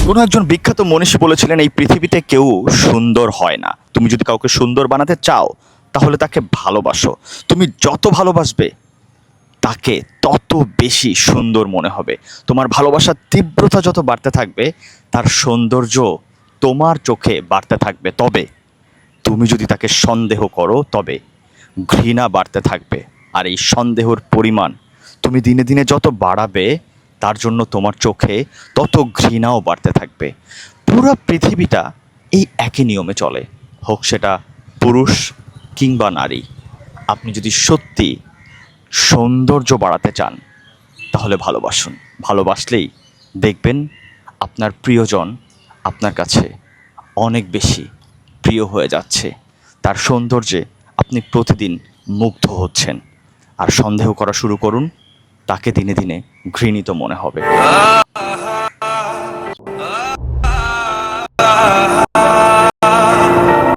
কোনো একজন বিখ্যাত মনীষী বলেছিলেন, এই পৃথিবীতে কেউ সুন্দর হয় না। তুমি যদি কাউকে সুন্দর বানাতে চাও তাহলে তাকে ভালোবাসো। তুমি যত ভালোবাসবে তাকে তত বেশি সুন্দর মনে হবে। তোমার ভালোবাসার তীব্রতা যত বাড়তে থাকবে তার সৌন্দর্য তোমার চোখে বাড়তে থাকবে। তবে তুমি যদি তাকে সন্দেহ করো তবে ঘৃণা বাড়তে থাকবে। আর এই সন্দেহর পরিমাণ তুমি দিনে দিনে যত বাড়াবে তার জন্য তোমার চোখে তত ঘৃণাও বাড়তে থাকবে। পুরো পৃথিবীটা এই একই নিয়মে চলে, হোক সেটা পুরুষ কিংবা নারী। আপনি যদি সত্যি সৌন্দর্য বাড়াতে চান তাহলে ভালোবাসুন। ভালোবাসলেই দেখবেন আপনার প্রিয়জন আপনার কাছে অনেক বেশি প্রিয় হয়ে যাচ্ছে। তার সৌন্দর্যে আপনি প্রতিদিন মুগ্ধ হচ্ছেন। আর সন্দেহ করা শুরু করুন, তাকে দিনে দিনে ঘৃণিত মনে হবে।